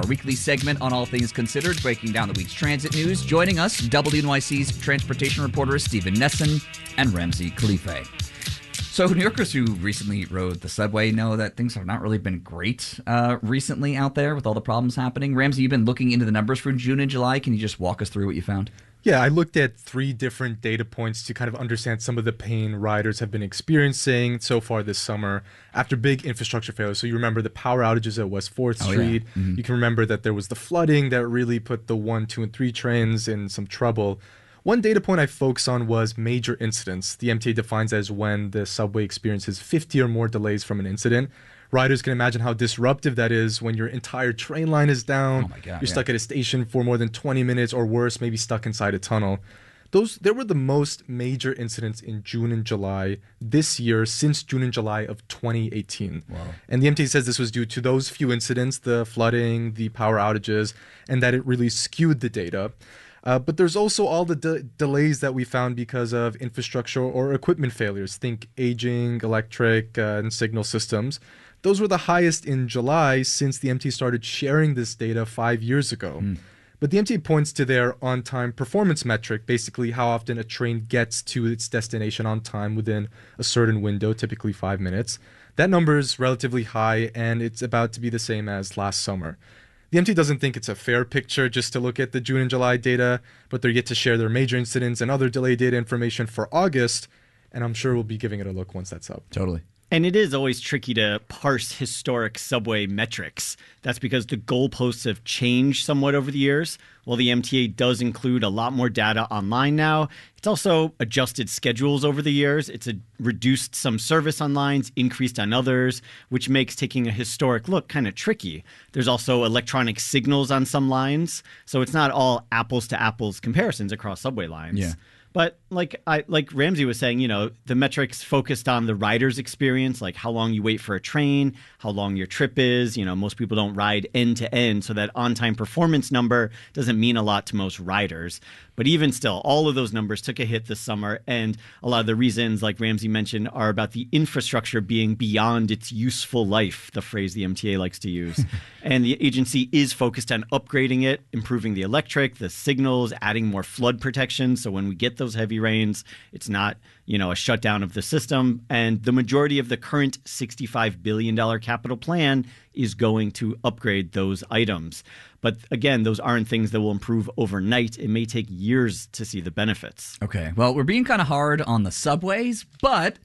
weekly segment on all things considered, breaking down the week's transit news. Joining us, WNYC's transportation reporter Stephen Nesson and Ramsey Khalife. So New Yorkers who recently rode the subway know that things have not really been great recently out there with all the problems happening. Ramsey, you've been looking into the numbers for June and July. Can you just walk us through what you found? Yeah, I looked at 3 different data points to kind of understand some of the pain riders have been experiencing so far this summer after big infrastructure failures. So you remember the power outages at West 4th Street. Yeah. Mm-hmm. You can remember that there was the flooding that really put the 1, 2, and 3 trains in some trouble. One data point I focused on was major incidents. The MTA defines as when the subway experiences 50 or more delays from an incident. Riders can imagine how disruptive that is when your entire train line is down. Oh my God, you're stuck at a station for more than 20 minutes or worse, maybe stuck inside a tunnel. There were the most major incidents in June and July this year since June and July of 2018. Wow. And the MTA says this was due to those few incidents, the flooding, the power outages, and that it really skewed the data. But there's also all the delays that we found because of infrastructure or equipment failures. Think aging, electric, and signal systems. Those were the highest in July since the MTA started sharing this data 5 years ago. But the MTA points to their on-time performance metric, basically how often a train gets to its destination on time within a certain window, typically 5 minutes. That number is relatively high, and it's about to be the same as last summer. The MTA doesn't think it's a fair picture just to look at the June and July data, but they're yet to share their major incidents and other delay data information for August, and I'm sure we'll be giving it a look once that's up. Totally. And it is always tricky to parse historic subway metrics. That's because the goalposts have changed somewhat over the years. While the MTA does include a lot more data online now, it's also adjusted schedules over the years. It's reduced some service on lines, increased on others, which makes taking a historic look kind of tricky. There's also electronic signals on some lines, so it's not all apples to apples comparisons across subway lines. Yeah. But like Ramsey was saying, the metrics focused on the rider's experience, like how long you wait for a train, how long your trip is. Most people don't ride end to end, so that on-time performance number doesn't mean a lot to most riders. But even still, all of those numbers took a hit this summer, and a lot of the reasons, like Ramsey mentioned, are about the infrastructure being beyond its useful life, the phrase the MTA likes to use. And the agency is focused on upgrading it, improving the electric, the signals, adding more flood protection, so when we get those heavy rains, it's not, a shutdown of the system. And the majority of the current $65 billion capital plan is going to upgrade those items. But again, those aren't things that will improve overnight. It may take years to see the benefits. Okay, well, we're being kind of hard on the subways, but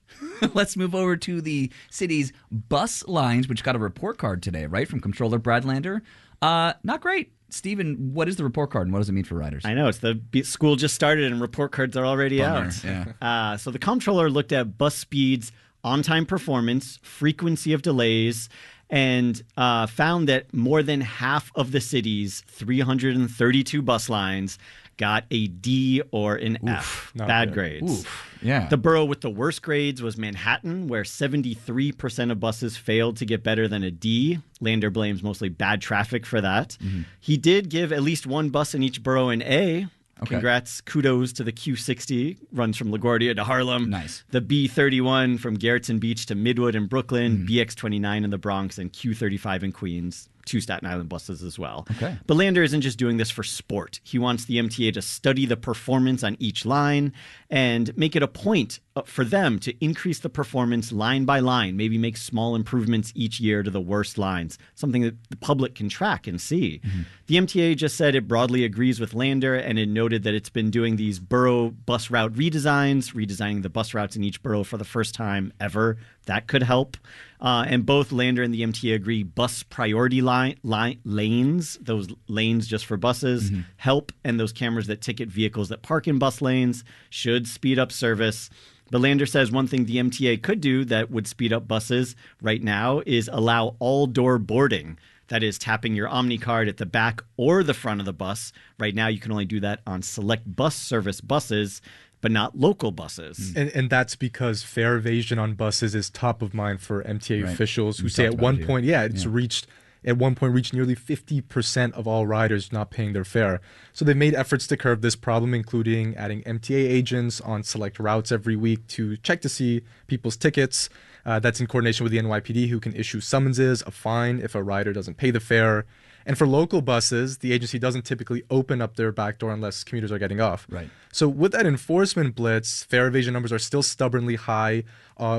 let's move over to the city's bus lines, which got a report card today, right, from Comptroller Brad Lander. Not great. Stephen, what is the report card and what does it mean for riders? I know. It's the school just started and report cards are already Bummer. out. Yeah. So the comptroller looked at bus speeds, on-time performance, frequency of delays, and found that more than half of the city's 332 bus lines got a D or an F, bad grades. Yeah. The borough with the worst grades was Manhattan, where 73% of buses failed to get better than a D. Lander blames mostly bad traffic for that. He did give at least one bus in each borough an A. Okay. Congrats, kudos to the Q60, runs from LaGuardia to Harlem. Nice. The B31 from Gerritsen Beach to Midwood and Brooklyn, BX29 in the Bronx, and Q35 in Queens. 2 Staten Island buses as well. Okay. But Lander isn't just doing this for sport. He wants the MTA to study the performance on each line and make it a point for them to increase the performance line by line, maybe make small improvements each year to the worst lines, something that the public can track and see. The MTA just said it broadly agrees with Lander, and it noted that it's been doing these borough bus route redesigning the bus routes in each borough for the first time ever. That could help. And both Lander and the MTA agree bus priority lanes, those lanes just for buses, help, and those cameras that ticket vehicles that park in bus lanes should speed up service. But Lander says one thing the MTA could do that would speed up buses right now is allow all-door boarding. That is tapping your Omni card at the back or the front of the bus. Right now, you can only do that on select bus service buses, but not local buses. And that's because fare evasion on buses is top of mind for MTA officials who say at one point, reached nearly 50% of all riders not paying their fare. So they've made efforts to curb this problem, including adding MTA agents on select routes every week to check to see people's tickets. That's in coordination with the NYPD, who can issue summonses, a fine if a rider doesn't pay the fare. And for local buses, the agency doesn't typically open up their back door unless commuters are getting off. Right. So with that enforcement blitz, fare evasion numbers are still stubbornly high.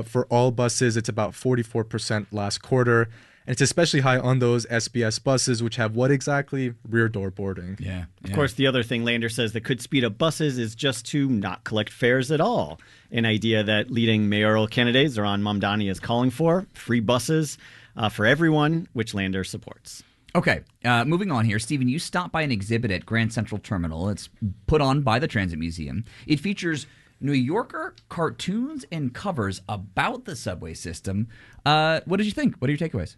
For all buses, it's about 44% last quarter. And it's especially high on those SBS buses, which have what exactly? Rear door boarding. Yeah. Of course, the other thing Lander says that could speed up buses is just to not collect fares at all. An idea that leading mayoral candidate Zohran Mamdani is calling for. Free buses for everyone, which Lander supports. Okay, moving on here. Stephen, you stopped by an exhibit at Grand Central Terminal. It's put on by the Transit Museum. It features New Yorker cartoons and covers about the subway system. What did you think? What are your takeaways?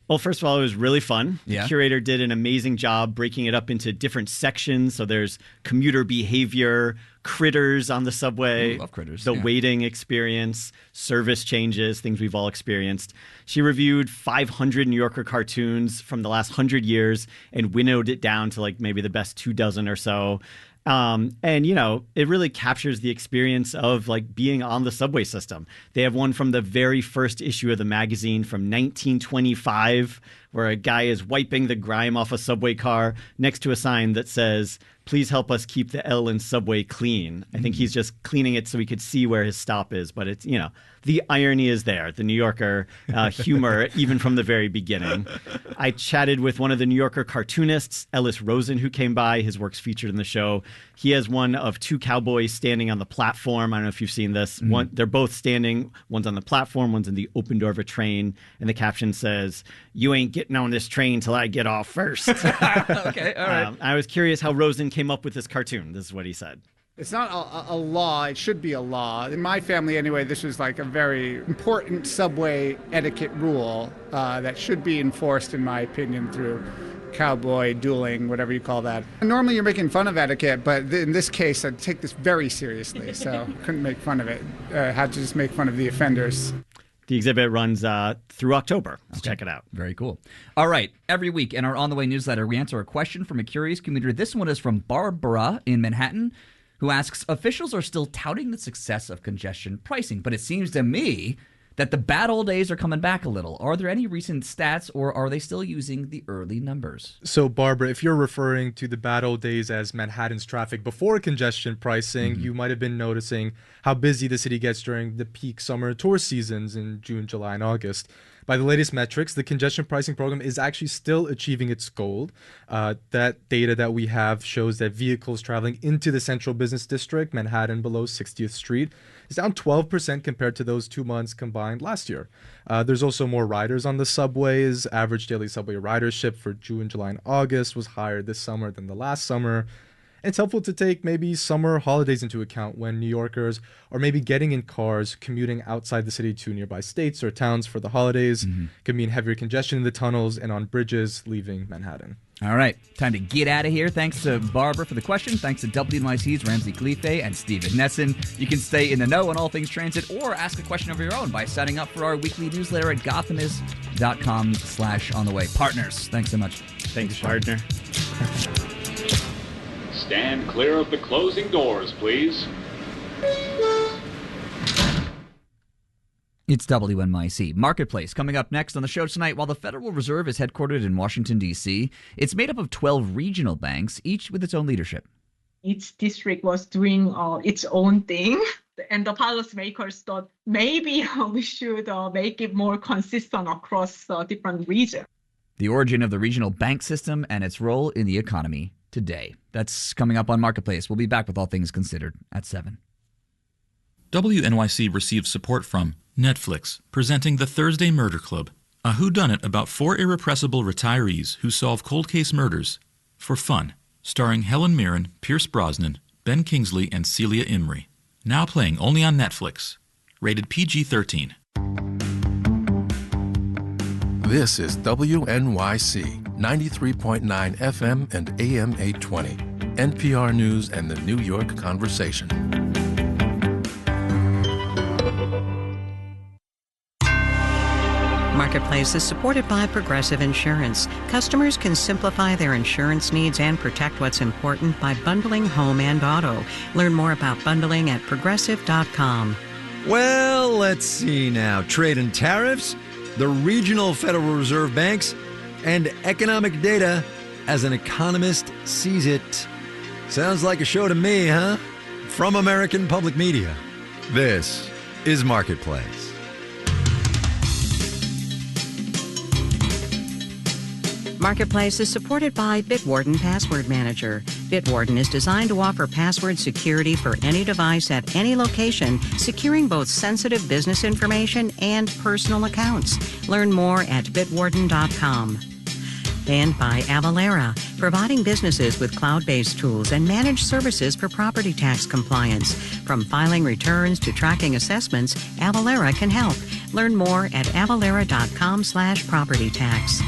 Well, first of all, it was really fun. Yeah. The curator did an amazing job breaking it up into different sections. So there's commuter behavior, critters on the subway, Ooh, love critters, the yeah. waiting experience, service changes, things we've all experienced. She reviewed 500 New Yorker cartoons from the last 100 years and winnowed it down to like maybe the best 24 or so. And, you know, it really captures the experience of like being on the subway system. They have one from the very first issue of the magazine from 1925, where a guy is wiping the grime off a subway car next to a sign that says, "Please help us keep the L in subway clean." I think he's just cleaning it so he could see where his stop is. But it's, you know, the irony is there, the New Yorker humor, even from the very beginning. I chatted with one of the New Yorker cartoonists, Ellis Rosen, who came by. His work's featured in the show. He has one of two cowboys standing on the platform. I don't know if you've seen this. One, they're both standing. One's on the platform, one's in the open door of a train. And the caption says, "You ain't getting on this train till I get off first." Okay, all right. I was curious how Rosen came up with this cartoon. This is what he said. It's not a law. It should be a law. In my family, anyway, this was like a very important subway etiquette rule that should be enforced, in my opinion, through cowboy dueling, whatever you call that. Normally, you're making fun of etiquette, but in this case, I take this very seriously, so couldn't make fun of it. Had to just make fun of the offenders. The exhibit runs through October. So check it out. Very cool. All right. Every week in our On the Way newsletter, we answer a question from a curious commuter. This one is from Barbara in Manhattan, who asks, officials are still touting the success of congestion pricing, but it seems to me that the bad old days are coming back a little. Are there any recent stats, or are they still using the early numbers? So, Barbara, if you're referring to the bad old days as Manhattan's traffic before congestion pricing, you might have been noticing how busy the city gets during the peak summer tour seasons in June, July, and August. By the latest metrics, the congestion pricing program is actually still achieving its goal. That data that we have shows that vehicles traveling into the central business district, Manhattan below 60th Street, is down 12% compared to those 2 months combined last year. There's also more riders on the subways. Average daily subway ridership for June, July, and August was higher this summer than the last summer. It's helpful to take maybe summer holidays into account when New Yorkers are maybe getting in cars, commuting outside the city to nearby states or towns for the holidays. Could mean heavier congestion in the tunnels and on bridges leaving Manhattan. All right, time to get out of here. Thanks to Barbara for the question. Thanks to WNYC's Ramsey Khalife and Stephen Nesson. You can stay in the know on all things transit or ask a question of your own by signing up for our weekly newsletter at gothamist.com/ontheway. Partners, thanks so much. Thanks, partner. Stand clear of the closing doors, please. It's WNYC. Marketplace coming up next on the show tonight. While the Federal Reserve is headquartered in Washington, D.C., it's made up of 12 regional banks, each with its own leadership. Each district was doing its own thing, and the policymakers thought maybe we should make it more consistent across different regions. The origin of the regional bank system and its role in the economy today. That's coming up on Marketplace. We'll be back with All Things Considered at 7. WNYC receives support from Netflix, presenting The Thursday Murder Club, a whodunit about 4 irrepressible retirees who solve cold case murders for fun, starring Helen Mirren, Pierce Brosnan, Ben Kingsley, and Celia Imrie. Now playing only on Netflix. Rated PG-13. This is WNYC 93.9 FM and AM 820, NPR News and the New York Conversation. Marketplace is supported by Progressive Insurance. Customers can simplify their insurance needs and protect what's important by bundling home and auto. Learn more about bundling at progressive.com. Well, let's see now. Trade and tariffs, the regional Federal Reserve banks, and economic data as an economist sees it. Sounds like a show to me, huh? From American Public Media, this is Marketplace. Marketplace is supported by Bitwarden Password Manager. Bitwarden is designed to offer password security for any device at any location, securing both sensitive business information and personal accounts. Learn more at bitwarden.com. And by Avalara, providing businesses with cloud-based tools and managed services for property tax compliance. From filing returns to tracking assessments, Avalara can help. Learn more at avalara.com/propertytax.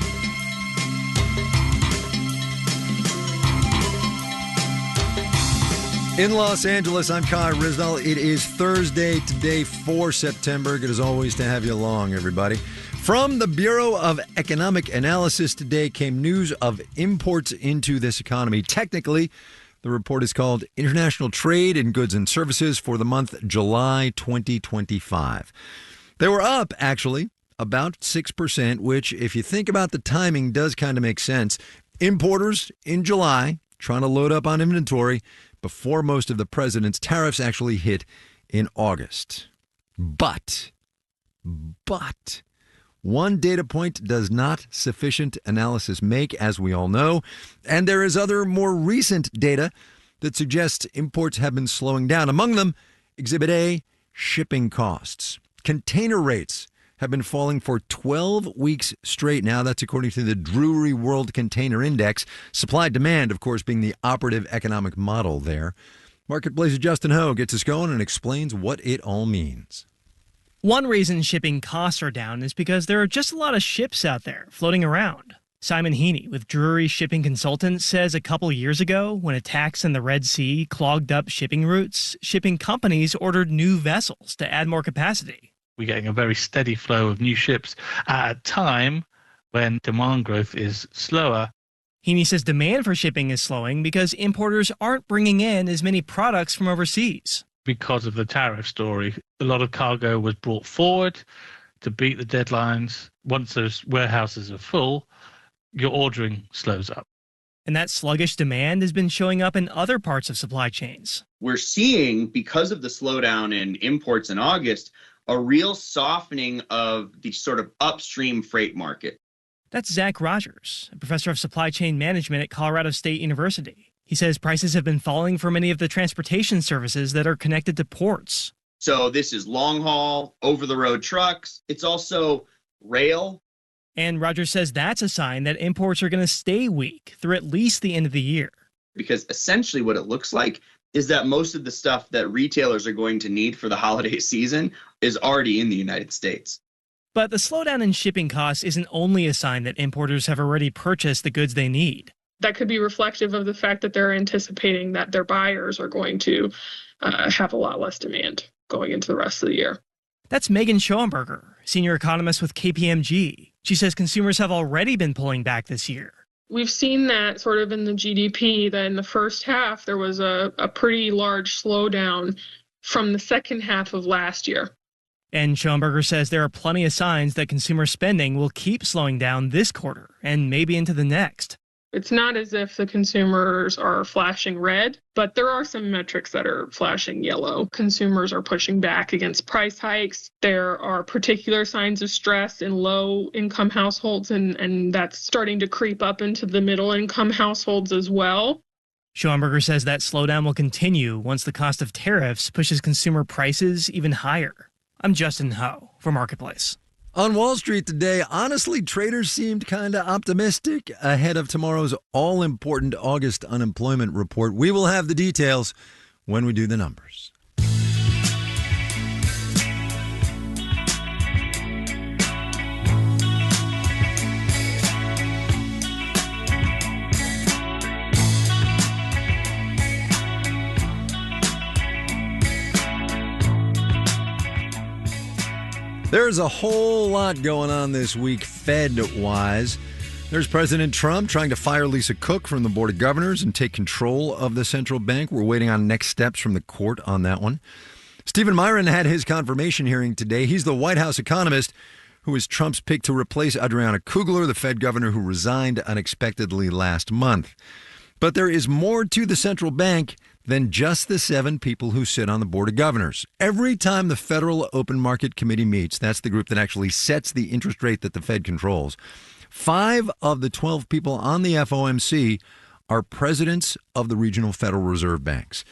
In Los Angeles, I'm Kai Rizdal. It is Thursday today, 4 September. Good as always to have you along, everybody. From the Bureau of Economic Analysis today came news of imports into this economy. Technically, the report is called International Trade in Goods and Services for the month July 2025. They were up, actually, about 6%, which, if you think about the timing, does kind of make sense. Importers in July trying to load up on inventory before most of the president's tariffs actually hit in August. But one data point does not sufficient analysis make, as we all know, and there is other more recent data that suggests imports have been slowing down. Among them, Exhibit A, shipping costs. Container rates have been falling for 12 weeks straight now. That's according to the Drewry World Container Index. Supply-demand, of course, being the operative economic model there. Marketplace's Justin Ho gets us going and explains what it all means. One reason shipping costs are down is because there are just a lot of ships out there floating around. Simon Heaney with Drewry Shipping Consultants says a couple years ago, when attacks in the Red Sea clogged up shipping routes, shipping companies ordered new vessels to add more capacity. We're getting a very steady flow of new ships at a time when demand growth is slower. Heaney says demand for shipping is slowing because importers aren't bringing in as many products from overseas. Because of the tariff story, a lot of cargo was brought forward to beat the deadlines. Once those warehouses are full, your ordering slows up. And that sluggish demand has been showing up in other parts of supply chains. We're seeing, because of the slowdown in imports in August, a real softening of the sort of upstream freight market. That's Zach Rogers, a professor of supply chain management at Colorado State University. He says prices have been falling for many of the transportation services that are connected to ports. So this is long haul, over-the-road trucks. It's also rail. And Rogers says that's a sign that imports are going to stay weak through at least the end of the year. Because essentially what it looks like is that most of the stuff that retailers are going to need for the holiday season is already in the United States. But the slowdown in shipping costs isn't only a sign that importers have already purchased the goods they need. That could be reflective of the fact that they're anticipating that their buyers are going to have a lot less demand going into the rest of the year. That's Megan Schoenberger, senior economist with KPMG. She says consumers have already been pulling back this year. We've seen that sort of in the GDP, that in the first half, there was a pretty large slowdown from the second half of last year. And Schoenberger says there are plenty of signs that consumer spending will keep slowing down this quarter and maybe into the next. It's not as if the consumers are flashing red, but there are some metrics that are flashing yellow. Consumers are pushing back against price hikes. There are particular signs of stress in low-income households, and that's starting to creep up into the middle-income households as well. Schoenberger says that slowdown will continue once the cost of tariffs pushes consumer prices even higher. I'm Justin Ho for Marketplace. On Wall Street today, honestly, traders seemed kind of optimistic ahead of tomorrow's all-important August unemployment report. We will have the details when we do the numbers. There's a whole lot going on this week, Fed-wise. There's President Trump trying to fire Lisa Cook from the Board of Governors and take control of the central bank. We're waiting on next steps from the court on that one. Stephen Miron had his confirmation hearing today. He's the White House economist who who is Trump's pick to replace Adriana Kugler, the Fed governor who resigned unexpectedly last month. But there is more to the central bank than just the 7 people who sit on the Board of Governors. Every time the Federal Open Market Committee meets, that's the group that actually sets the interest rate that the Fed controls, 5 of the 12 people on the FOMC are presidents of the regional Federal Reserve banks.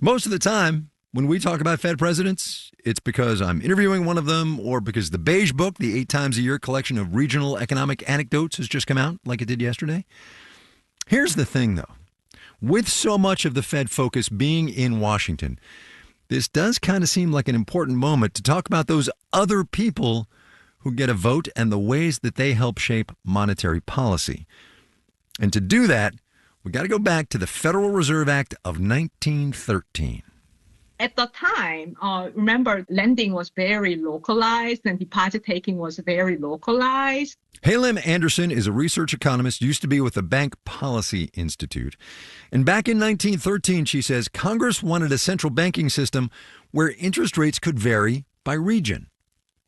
Most of the time, when we talk about Fed presidents, it's because I'm interviewing one of them or because the Beige Book, the 8 times a year collection of regional economic anecdotes, has just come out like it did yesterday. Here's the thing, though. With so much of the Fed focus being in Washington, this does kind of seem like an important moment to talk about those other people who get a vote and the ways that they help shape monetary policy. And to do that, we got to go back to the Federal Reserve Act of 1913. At the time, remember, lending was very localized and deposit taking was very localized. Halem Anderson is a research economist, used to be with the Bank Policy Institute. And back in 1913, she says, Congress wanted a central banking system where interest rates could vary by region.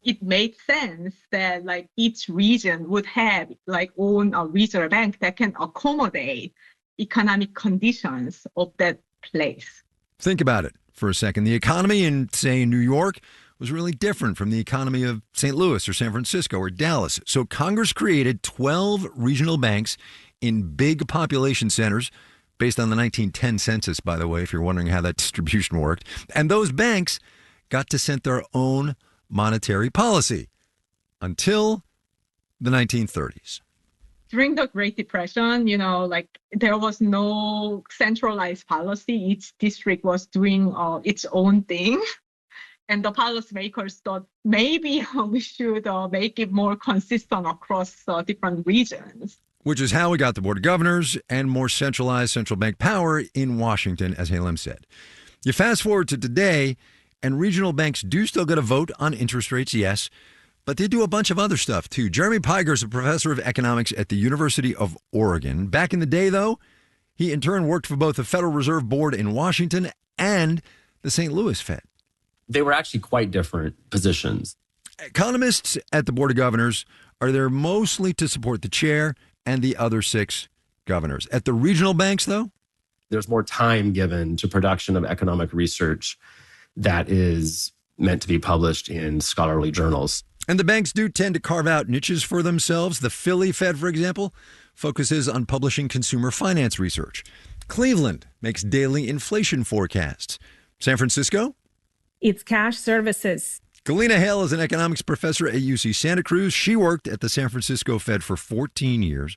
It made sense that each region would have own a reserve bank that can accommodate economic conditions of that place. Think about it for a second. The economy in, say, New York was really different from the economy of St. Louis or San Francisco or Dallas. So Congress created 12 regional banks in big population centers, based on the 1910 census, by the way, if you're wondering how that distribution worked. And those banks got to set their own monetary policy until the 1930s. During the Great Depression, there was no centralized policy. Each district was doing its own thing. And the policymakers thought maybe we should make it more consistent across different regions. Which is how we got the Board of Governors and more centralized central bank power in Washington, as Halem said. You fast forward to today, and regional banks do still get a vote on interest rates, yes, but they do a bunch of other stuff, too. Jeremy Piger is a professor of economics at the University of Oregon. Back in the day, though, he in turn worked for both the Federal Reserve Board in Washington and the St. Louis Fed. They were actually quite different positions. Economists at the Board of Governors are there mostly to support the chair and the other 6 governors. At the regional banks, though? There's more time given to production of economic research that is meant to be published in scholarly journals. And the banks do tend to carve out niches for themselves. The Philly Fed, for example, focuses on publishing consumer finance research. Cleveland makes daily inflation forecasts. San Francisco? It's cash services. Galena Hale is an economics professor at UC Santa Cruz. She worked at the San Francisco Fed for 14 years.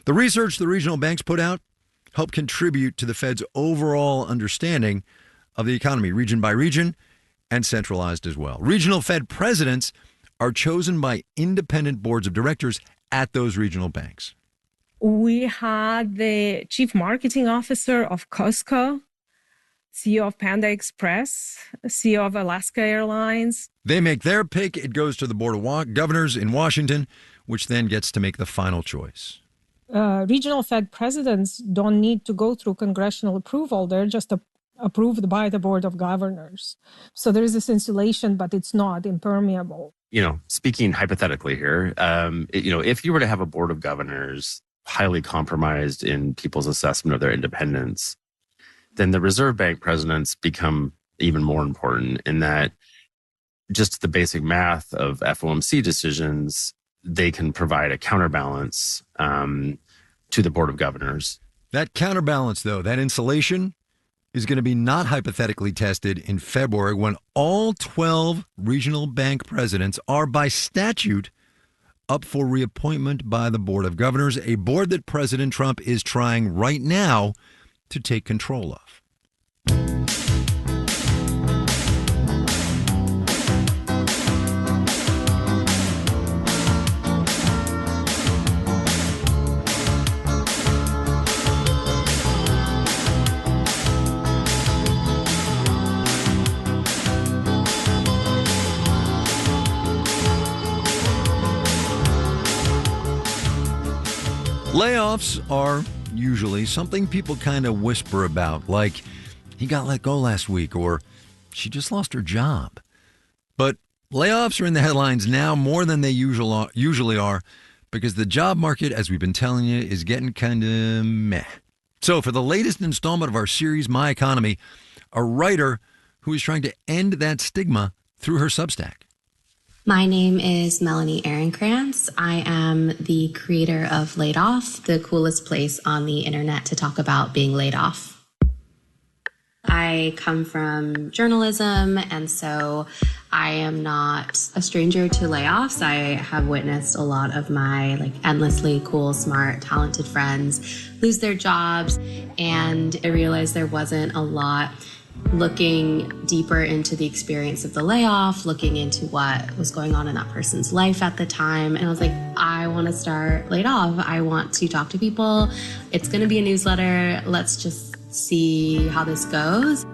The research the regional banks put out helped contribute to the Fed's overall understanding of the economy, region by region, and centralized as well. Regional Fed presidents are chosen by independent boards of directors at those regional banks. We had the chief marketing officer of Costco, CEO of Panda Express, CEO of Alaska Airlines. They make their pick. It goes to the Board of Governors in Washington, which then gets to make the final choice. Regional Fed presidents don't need to go through congressional approval. They're just approved by the Board of Governors. So there is this insulation, but it's not impermeable. Speaking hypothetically here, if you were to have a Board of Governors highly compromised in people's assessment of their independence, then the Reserve Bank presidents become even more important in that just the basic math of FOMC decisions, they can provide a counterbalance to the Board of Governors. That counterbalance, though, that insulation is going to be not hypothetically tested in February when all 12 regional bank presidents are by statute up for reappointment by the Board of Governors, a board that President Trump is trying right now to take control of. Layoffs are usually something people kind of whisper about, like he got let go last week or she just lost her job. But Layoffs are in the headlines now more than they usually are because the job market, as we've been telling you, is getting kind of meh. So for the latest installment of our series, My Economy, a writer who is trying to end that stigma through her Substack. My name is Melanie Ehrenkrantz. I am the creator of Laid Off, the coolest place on the internet to talk about being laid off. I come from journalism, and so I am not a stranger to layoffs. I have witnessed a lot of my endlessly cool, smart, talented friends lose their jobs, and I realized there wasn't a lot looking deeper into the experience of the layoff, looking into what was going on in that person's life at the time. And I was like, I want to start Laid Off. I want to talk to people. It's going to be a newsletter. Let's just see how this goes.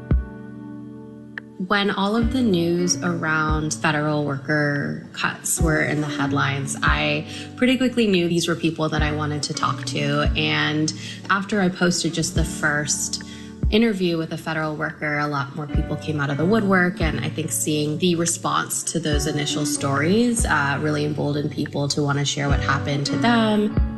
When all of the news around federal worker cuts were in the headlines, I pretty quickly knew these were people that I wanted to talk to. And after I posted just the first interview with a federal worker, a lot more people came out of the woodwork. And I think seeing the response to those initial stories really emboldened people to want to share what happened to them.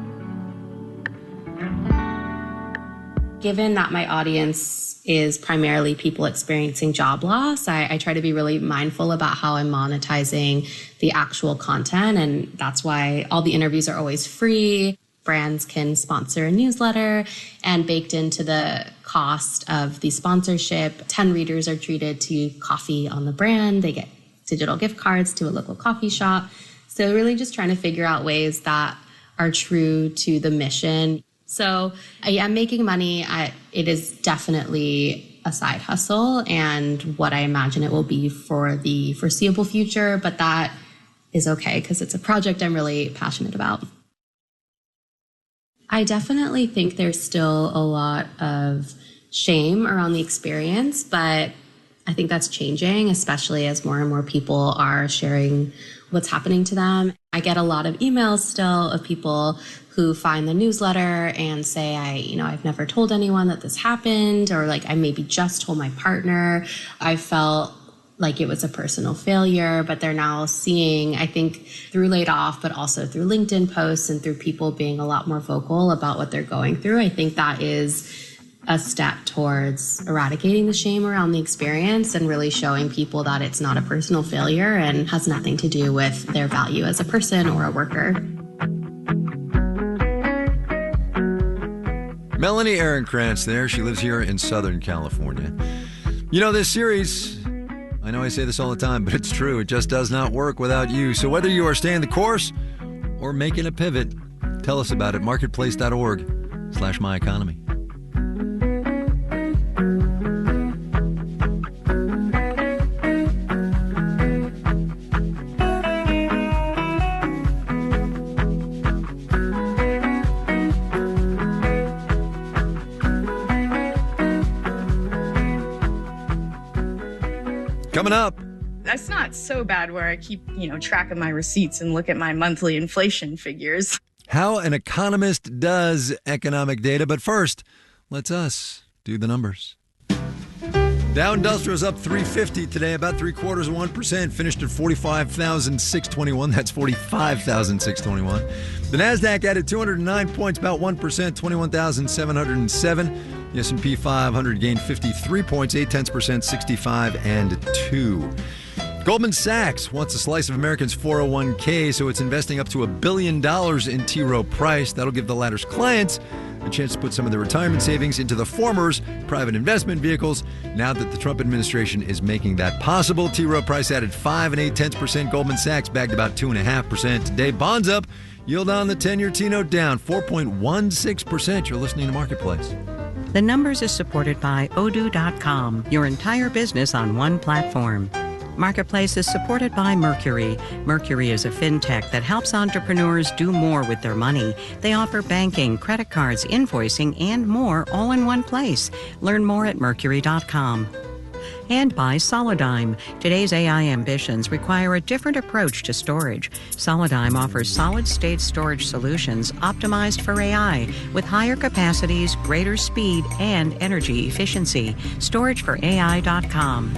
Given that my audience is primarily people experiencing job loss, I try to be really mindful about how I'm monetizing the actual content. And that's why all the interviews are always free. Brands can sponsor a newsletter, and baked into the cost of the sponsorship, 10 readers are treated to coffee on the brand. They get digital gift cards to a local coffee shop. So really just trying to figure out ways that are true to the mission. So I am making money. It is definitely a side hustle and what I imagine it will be for the foreseeable future, but that is okay because it's a project I'm really passionate about. I definitely think there's still a lot of shame around the experience, but I think that's changing, especially as more and more people are sharing what's happening to them. I get a lot of emails still of people who find the newsletter and say, I've never told anyone that this happened, or I maybe just told my partner. I felt like it was a personal failure, but they're now seeing, I think, through Laid Off, but also through LinkedIn posts and through people being a lot more vocal about what they're going through. I think that is a step towards eradicating the shame around the experience and really showing people that it's not a personal failure and has nothing to do with their value as a person or a worker. Melanie Ehrenkrantz there. She lives here in Southern California. You know, this series, I know I say this all the time, but it's true. It just does not work without you. So whether you are staying the course or making a pivot, tell us about it. Marketplace.org/myeconomy. Coming up. That's not so bad where I keep, track of my receipts and look at my monthly inflation figures. How an economist does economic data. But first, let's us do the numbers. Dow Industrial's up 350 today, about 0.75%, finished at 45,621. That's 45,621. The Nasdaq added 209 points, about 1%, 21,707. The S&P 500 gained 53 points, 0.8%, 65.2. Goldman Sachs wants a slice of Americans' 401k, so it's investing up to $1 billion in T. Rowe Price. That'll give the latter's clients a chance to put some of their retirement savings into the former's private investment vehicles. Now that the Trump administration is making that possible, T. Rowe Price added 5.8%. Goldman Sachs bagged about 2.5%. Today, bonds up, yield on the 10-year T-note down 4.16%. You're listening to Marketplace. The Numbers is supported by Odoo.com, your entire business on one platform. Marketplace is supported by Mercury. Mercury is a fintech that helps entrepreneurs do more with their money. They offer banking, credit cards, invoicing, and more all in one place. Learn more at Mercury.com. And by Solidigm. Today's AI ambitions require a different approach to storage. Solidigm offers solid-state storage solutions optimized for AI with higher capacities, greater speed, and energy efficiency. StorageForAI.com.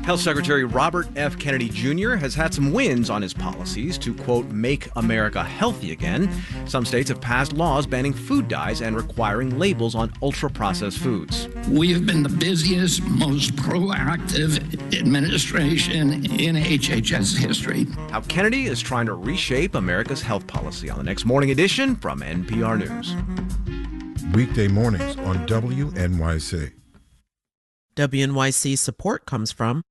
Health Secretary Robert F. Kennedy Jr. has had some wins on his policies to, quote, make America healthy again. Some states have passed laws banning food dyes and requiring labels on ultra-processed foods. We have been the busiest, most proactive administration in HHS history. How Kennedy is trying to reshape America's health policy on the next Morning Edition from NPR News. Weekday mornings on WNYC. WNYC support comes from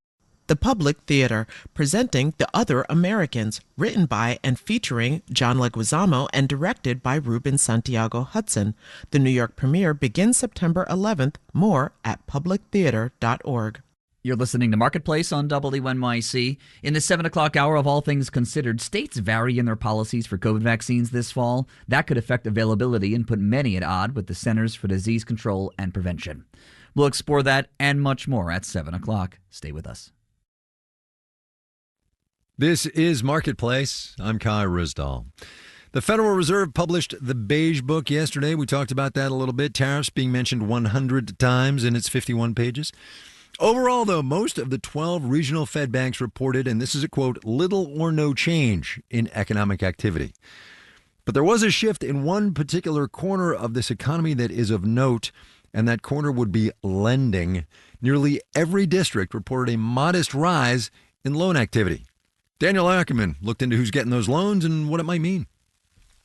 the Public Theater, presenting The Other Americans, written by and featuring John Leguizamo and directed by Ruben Santiago Hudson. The New York premiere begins September 11th. More at publictheater.org. You're listening to Marketplace on WNYC. In the 7 o'clock hour of All Things Considered, states vary in their policies for COVID vaccines this fall. That could affect availability and put many at odds with the Centers for Disease Control and Prevention. We'll explore that and much more at 7 o'clock. Stay with us. This is Marketplace. I'm Kai Ryssdal. The Federal Reserve published the Beige Book yesterday. We talked about that a little bit. Tariffs being mentioned 100 times in its 51 pages. Overall, though, most of the 12 regional Fed banks reported, and this is a quote, little or no change in economic activity. But there was a shift in one particular corner of this economy that is of note, and that corner would be lending. Nearly every district reported a modest rise in loan activity. Daniel Ackerman looked into who's getting those loans and what it might mean.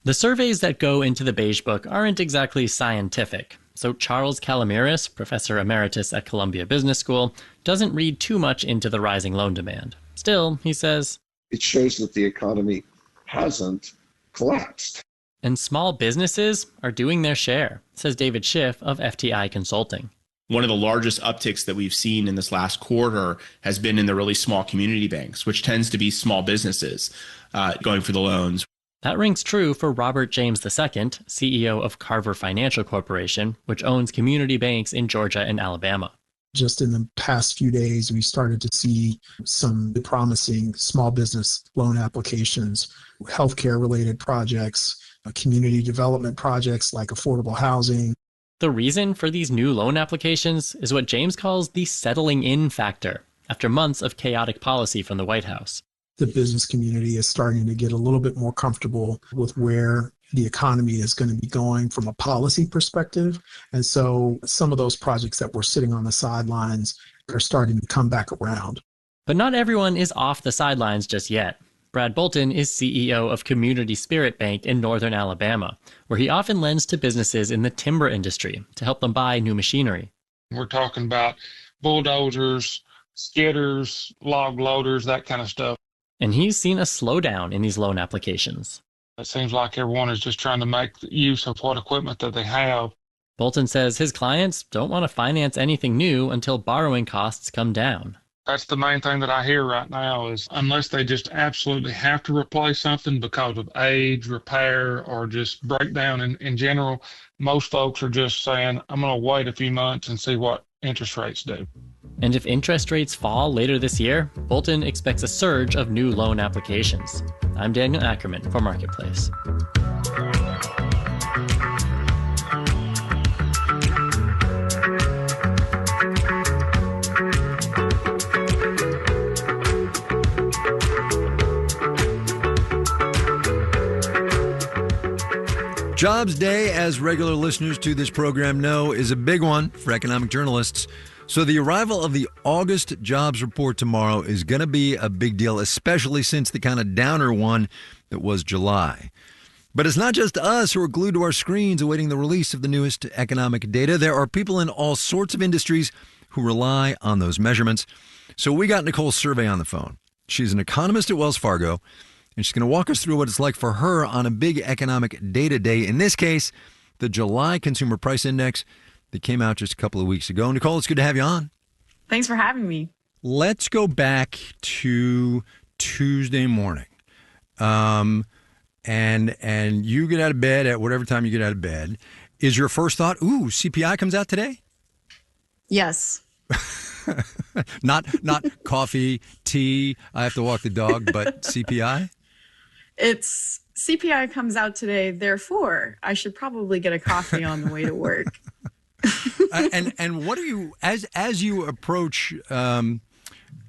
The surveys that go into the Beige Book aren't exactly scientific. So Charles Calamiris, professor emeritus at Columbia Business School, doesn't read too much into the rising loan demand. Still, he says, it shows that the economy hasn't collapsed. And small businesses are doing their share, says David Schiff of FTI Consulting. One of the largest upticks that we've seen in this last quarter has been in the really small community banks, which tends to be small businesses going for the loans. That rings true for Robert James II, CEO of Carver Financial Corporation, which owns community banks in Georgia and Alabama. Just in the past few days, we started to see some promising small business loan applications, healthcare-related projects, community development projects like affordable housing. The reason for these new loan applications is what James calls the settling in factor, after months of chaotic policy from the White House. The business community is starting to get a little bit more comfortable with where the economy is going to be going from a policy perspective. And so some of those projects that were sitting on the sidelines are starting to come back around. But not everyone is off the sidelines just yet. Brad Bolton is CEO of Community Spirit Bank in northern Alabama, where he often lends to businesses in the timber industry to help them buy new machinery. We're talking about bulldozers, skidders, log loaders, that kind of stuff. And he's seen a slowdown in these loan applications. It seems like everyone is just trying to make use of what equipment that they have. Bolton says his clients don't want to finance anything new until borrowing costs come down. That's the main thing that I hear right now is unless they just absolutely have to replace something because of age, repair, or just breakdown in general, most folks are just saying, I'm going to wait a few months and see what interest rates do. And if interest rates fall later this year, Bolton expects a surge of new loan applications. I'm Daniel Ackerman for Marketplace. Jobs Day, as regular listeners to this program know, is a big one for economic journalists. So the arrival of the August jobs report tomorrow is going to be a big deal, especially since the kind of downer one that was July. But it's not just us who are glued to our screens awaiting the release of the newest economic data. There are people in all sorts of industries who rely on those measurements. So we got Nicole Survey on the phone. She's an economist at Wells Fargo, and she's going to walk us through what it's like for her on a big economic data day. In this case, the July Consumer Price Index that came out just a couple of weeks ago. Nicole, it's good to have you on. Thanks for having me. Let's go back to Tuesday morning. And you get out of bed at whatever time you get out of bed. Is your first thought, ooh, CPI comes out today? Yes. Not coffee, tea, I have to walk the dog, but CPI? It's CPI comes out today, therefore I should probably get a coffee on the way to work. And what are you, as you approach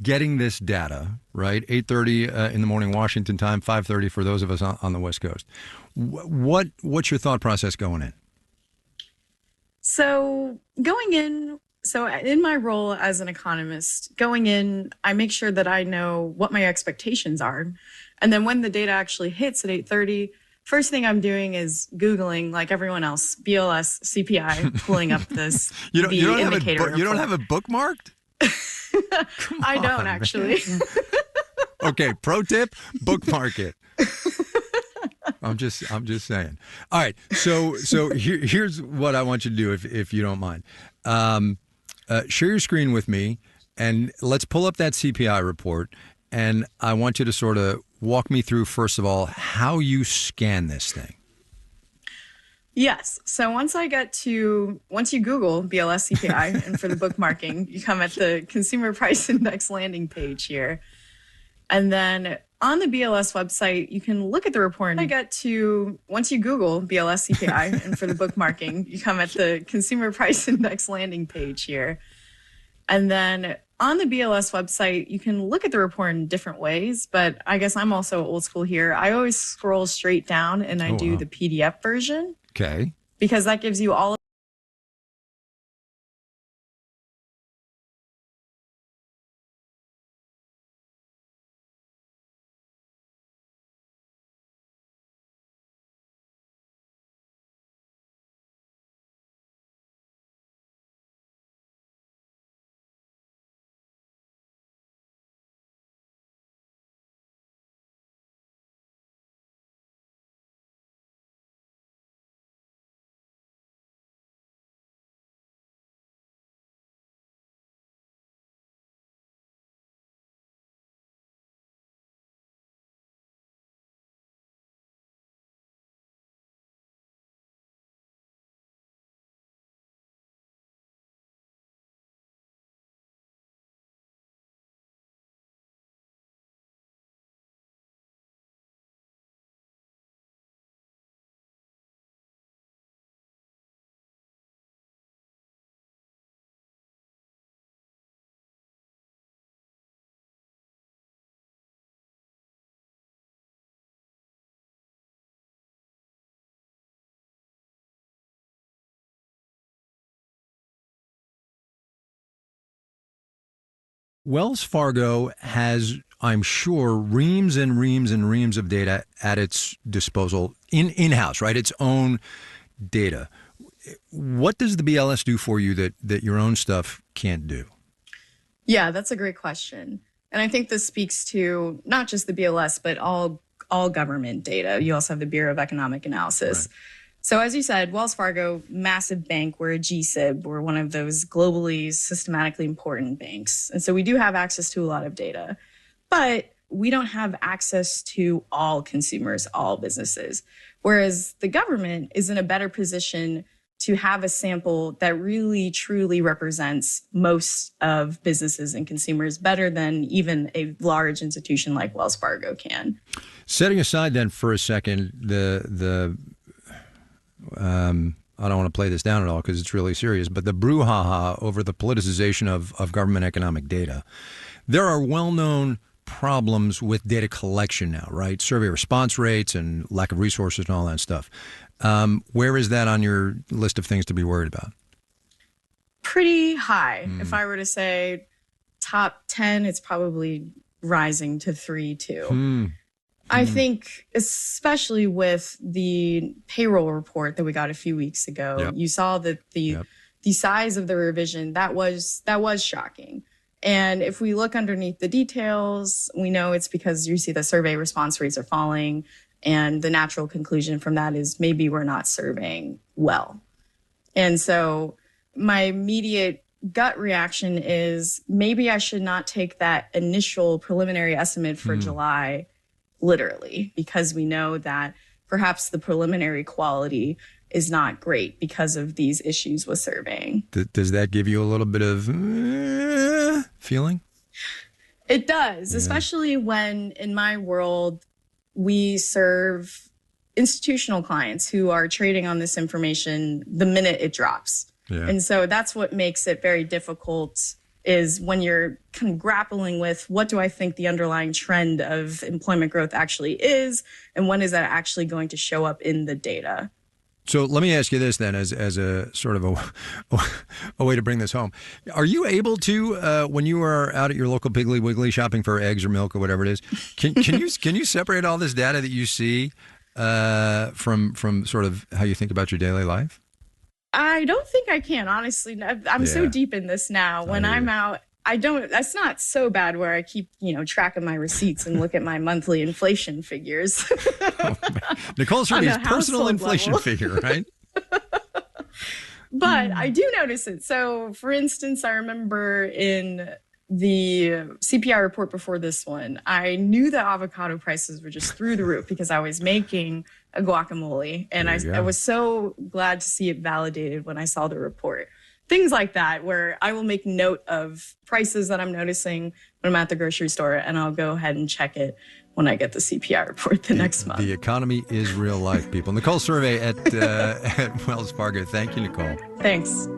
getting this data, right? 8:30 in the morning Washington time, 5:30 for those of us on the West Coast. What's your thought process going in? So in my role as an economist, going in, I make sure that I know what my expectations are. And then when the data actually hits at 8:30, first thing I'm doing is Googling, like everyone else, BLS CPI, pulling up this You don't indicator. you don't have it bookmarked? I don't actually. Okay, pro tip, bookmark it. I'm just saying. All right, so here's what I want you to do, if you don't mind. Share your screen with me, and let's pull up that CPI report. And I want you to sort of walk me through, first of all, how you scan this thing. Yes. So once you Google BLS CPI and for the bookmarking, you come at the Consumer Price Index landing page here. And then on the BLS website, you can look at the report. Once you Google BLS CPI and for the bookmarking, you come at the Consumer Price Index landing page here. And then on the BLS website, you can look at the report in different ways, but I guess I'm also old school here. I always scroll straight down and I do the PDF version. Okay. Because that gives you all Wells Fargo has, I'm sure, reams and reams and reams of data at its disposal in-house, right? Its own data. What does the BLS do for you that your own stuff can't do? Yeah, that's a great question. And I think this speaks to not just the BLS, but all government data. You also have the Bureau of Economic Analysis. Right. So as you said, Wells Fargo, massive bank, we're a GSIB, we're one of those globally systematically important banks. And so we do have access to a lot of data, but we don't have access to all consumers, all businesses. Whereas the government is in a better position to have a sample that really truly represents most of businesses and consumers better than even a large institution like Wells Fargo can. Setting aside then for a second I don't want to play this down at all because it's really serious, but the brouhaha over the politicization of government economic data. There are well-known problems with data collection now, right? Survey response rates and lack of resources and all that stuff. Where is that on your list of things to be worried about? Pretty high. If I were to say top 10, it's probably rising to 3, too. I think especially with the payroll report that we got a few weeks ago, you saw that the size of the revision, that was shocking. And if we look underneath the details, we know it's because you see the survey response rates are falling. And the natural conclusion from that is maybe we're not surveying well. And so my immediate gut reaction is maybe I should not take that initial preliminary estimate for July literally, because we know that perhaps the preliminary quality is not great because of these issues with surveying. Does that give you a little bit of feeling? It does, especially when in my world, we serve institutional clients who are trading on this information the minute it drops. And so that's what makes it very difficult is when you're kind of grappling with what do I think the underlying trend of employment growth actually is, and when is that actually going to show up in the data? So let me ask you this then, as a sort of a way to bring this home. Are you able to, when you are out at your local Piggly Wiggly shopping for eggs or milk or whatever it is, can you separate all this data that you see from sort of how you think about your daily life? I don't think I can, honestly. I'm so deep in this now. When I'm out, that's not so bad where I keep, track of my receipts and look at my monthly inflation figures. Nicole Cervi's personal inflation figure, right? But I do notice it. So, for instance, I remember in the CPI report before this one, I knew that avocado prices were just through the roof because I was making a guacamole. And I was so glad to see it validated when I saw the report. Things like that, where I will make note of prices that I'm noticing when I'm at the grocery store, and I'll go ahead and check it when I get the CPI report next month. The economy is real life, people. Nicole Cervi at Wells Fargo. Thank you, Nicole. Thanks.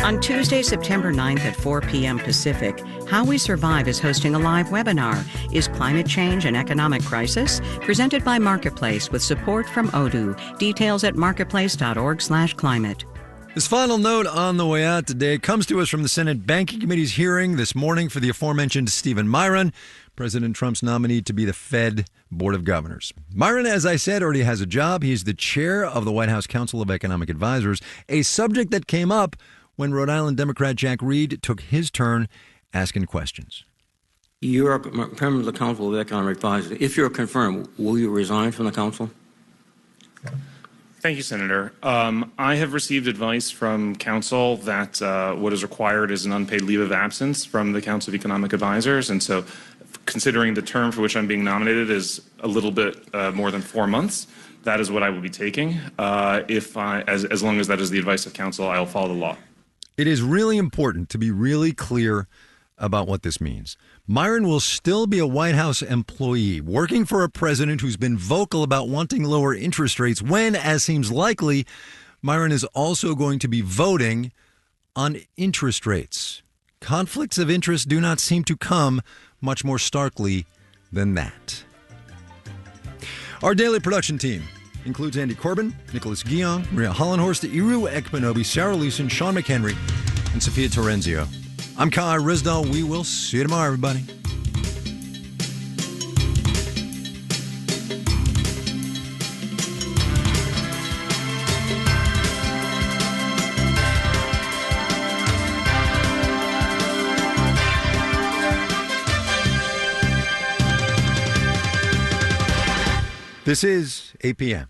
On Tuesday, September 9th at 4 p.m. Pacific, How We Survive is hosting a live webinar, Is Climate Change an Economic Crisis? Presented by Marketplace with support from Odoo. Details at marketplace.org/climate. This final note on the way out today comes to us from the Senate Banking Committee's hearing this morning for the aforementioned Stephen Miron, President Trump's nominee to be the Fed Board of Governors. Miron, as I said, already has a job. He's the chair of the White House Council of Economic Advisors, a subject that came up when Rhode Island Democrat Jack Reed took his turn asking questions. You're a member of the Council of Economic Advisors. If you're confirmed, will you resign from the council? Thank you, Senator. I have received advice from counsel that what is required is an unpaid leave of absence from the Council of Economic Advisors. And so considering the term for which I'm being nominated is a little bit more than 4 months, that is what I will be taking. As long as that is the advice of counsel, I'll follow the law. It is really important to be really clear about what this means. Miron will still be a White House employee, working for a president who's been vocal about wanting lower interest rates when, as seems likely, Miron is also going to be voting on interest rates. Conflicts of interest do not seem to come much more starkly than that. Our daily production team includes Andy Corbin, Nicholas Guillaume, Maria Hollenhorst, Iru Ekpanobi, Sarah Leeson, Sean McHenry, and Sophia Torrenzio. I'm Kai Risdall. We will see you tomorrow, everybody. This is 8 p.m.